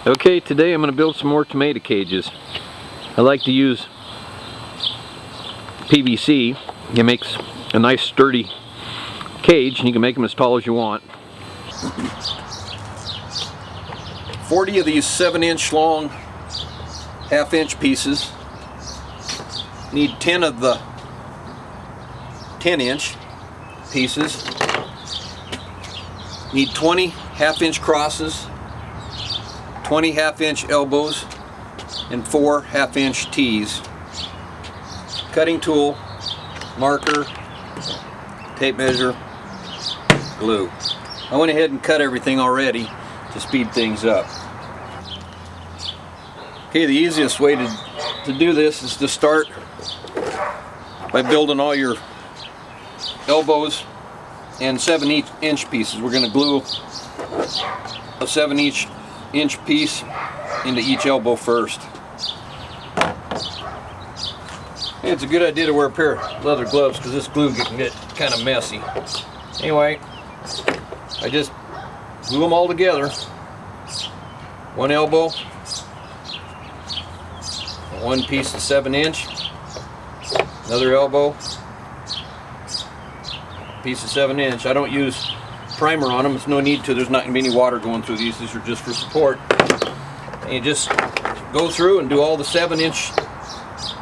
Okay, today I'm going to build some more tomato cages. I like to use PVC. It makes a nice sturdy cage, and you can make them as tall as you want. 40 of these 7-inch long half-inch pieces. Need 10 of the 10-inch pieces. Need 20 half-inch crosses, 20 half-inch elbows, and 4 half-inch tees. Cutting tool, marker, tape measure, glue. I went ahead and cut everything already to speed things up. Okay, the easiest way to do this is to start by building all your elbows and 7-inch pieces. We're going to glue a 7-inch piece into each elbow first. And it's a good idea to wear a pair of leather gloves because this glue can get kind of messy. Anyway, I just glue them all together. One elbow, one piece of 7-inch, another elbow, piece of 7-inch. I don't use primer on them. There's no need to. There's not going to be any water going through these. These are just for support. And you just go through and do all the 7-inch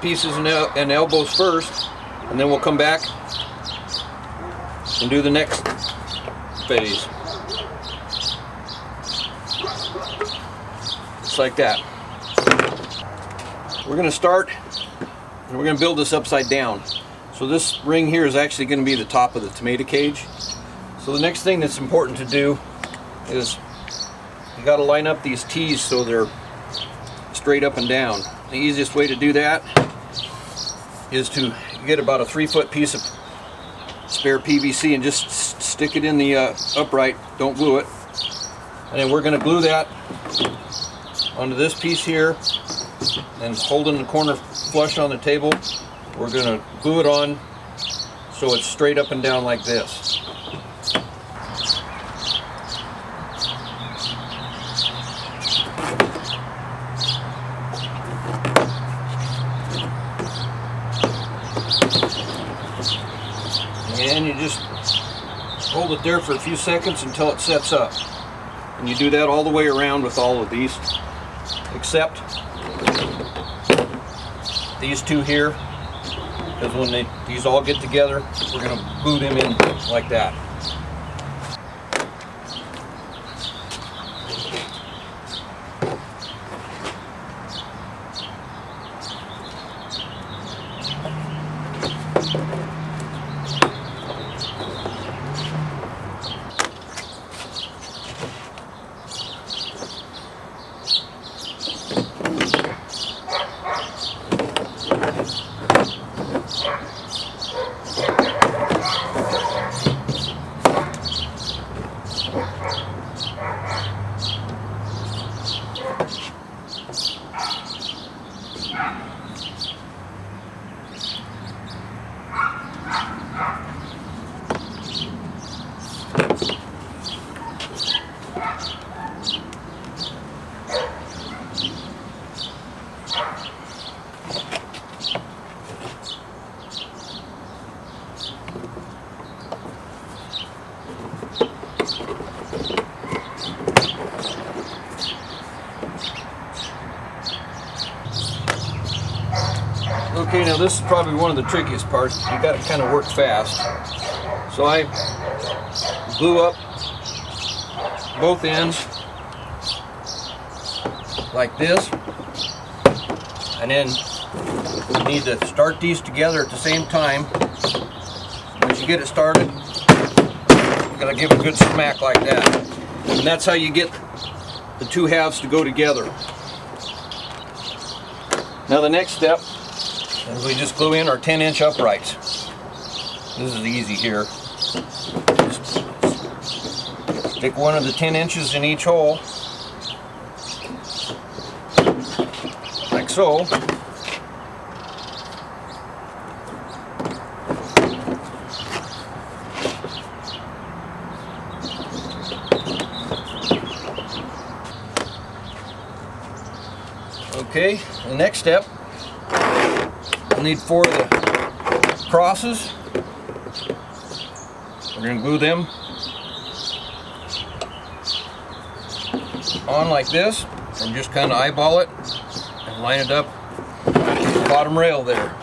pieces and elbows first, and then we'll come back and do the next phase. Just like that. We're going to start, and we're going to build this upside down. So this ring here is actually going to be the top of the tomato cage. So the next thing that's important to do is you got to line up these tees so they're straight up and down. The easiest way to do that is to get about a 3-foot piece of spare PVC and just stick it in the upright. Don't glue it. And then we're going to glue that onto this piece here, and holding the corner flush on the table, we're going to glue it on so it's straight up and down like this. And you just hold it there for a few seconds until it sets up. And you do that all the way around with all of these, except these two here, because when these all get together, we're going to glue them in like that. Okay, now this is probably one of the trickiest parts. You got to kind of work fast. So I glue up both ends like this, and then you need to start these together at the same time. Once you get it started, you got to give a good smack like that, and that's how you get the two halves to go together. Now the next step is we just glue in our 10-inch uprights. This is easy here. Just stick one of the 10 inches in each hole, like so. Okay, the next step, we'll need 4 of the crosses. We're going to glue them on like this, and just kind of eyeball it and line it up to the bottom rail there.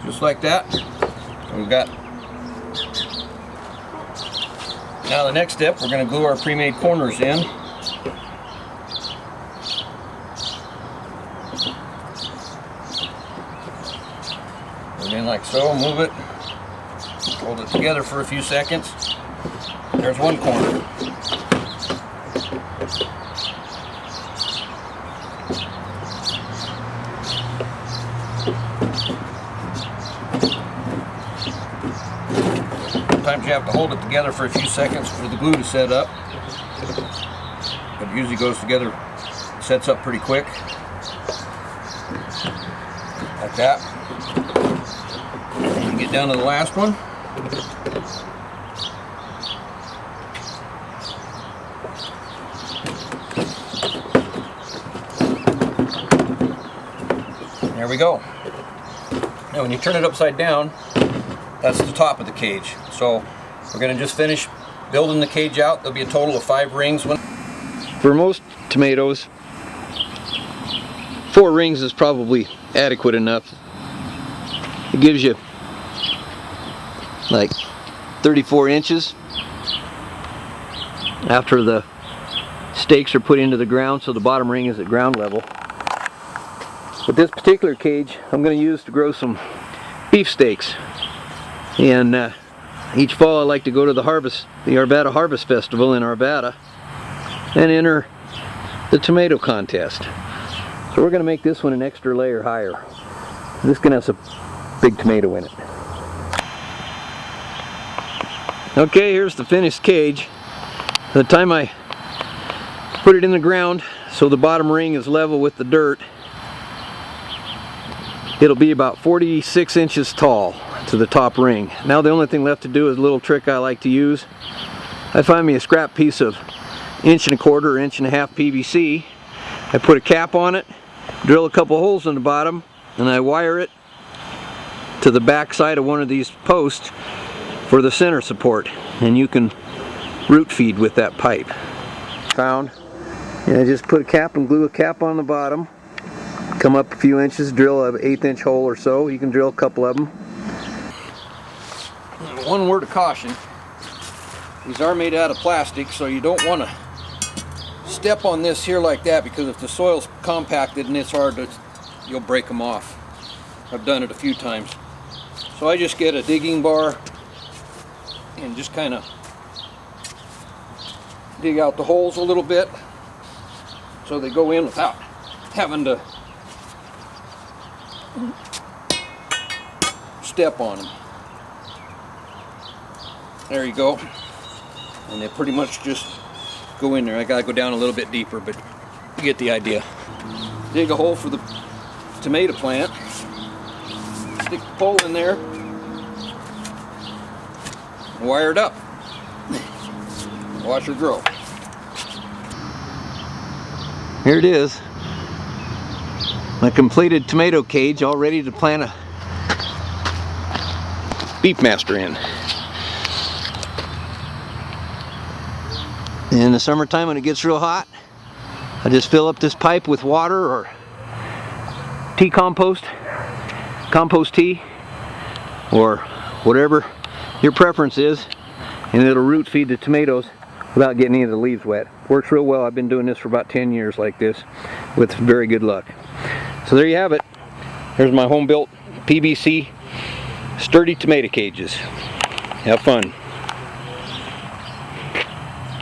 Just like that. So we've got. Now the next step, we're going to glue our pre-made corners in. Put it in like so, move it, hold it together for a few seconds. There's one corner. Sometimes you have to hold it together for a few seconds for the glue to set up. But it usually goes together, sets up pretty quick. Like that. And you get down to the last one. There we go. Now when you turn it upside down, that's the top of the cage. So we're going to just finish building the cage out. There'll be a total of 5 rings. For most tomatoes, 4 rings is probably adequate enough. It gives you like 34 inches after the stakes are put into the ground, so the bottom ring is at ground level. But this particular cage I'm going to use to grow some beef steaks. And each fall I like to go to the Arvada Harvest Festival in Arvada and enter the tomato contest. So we're going to make this one an extra layer higher. This is going to have some big tomato in it. Okay, here's the finished cage. By the time I put it in the ground so the bottom ring is level with the dirt, it'll be about 46 inches tall to the top ring. Now the only thing left to do is a little trick I like to use. I find me a scrap piece of 1.25 or 1.5 PVC. I put a cap on it, drill a couple holes in the bottom, and I wire it to the back side of one of these posts for the center support. And you can root feed with that pipe. And I just put a cap and glue a cap on the bottom. Come up a few inches, drill an 1/8 inch hole or so. You can drill a couple of them. One word of caution, these are made out of plastic, so you don't want to step on this here like that, because if the soil's compacted and it's hard to, you'll break them off. I've done it a few times. So I just get a digging bar and just kind of dig out the holes a little bit so they go in without having to step on them. There you go. And they pretty much just go in there. I gotta go down a little bit deeper, but you get the idea. Dig a hole for the tomato plant. Stick the pole in there. Wire it up. Watch her grow. Here it is. My completed tomato cage, all ready to plant a beef master in. In the summertime when it gets real hot, I just fill up this pipe with water or tea compost tea, or whatever your preference is, and it'll root feed the tomatoes without getting any of the leaves wet. Works real well. I've been doing this for about 10 years like this with very good luck. So there you have it. There's my home built PVC sturdy tomato cages. Have fun.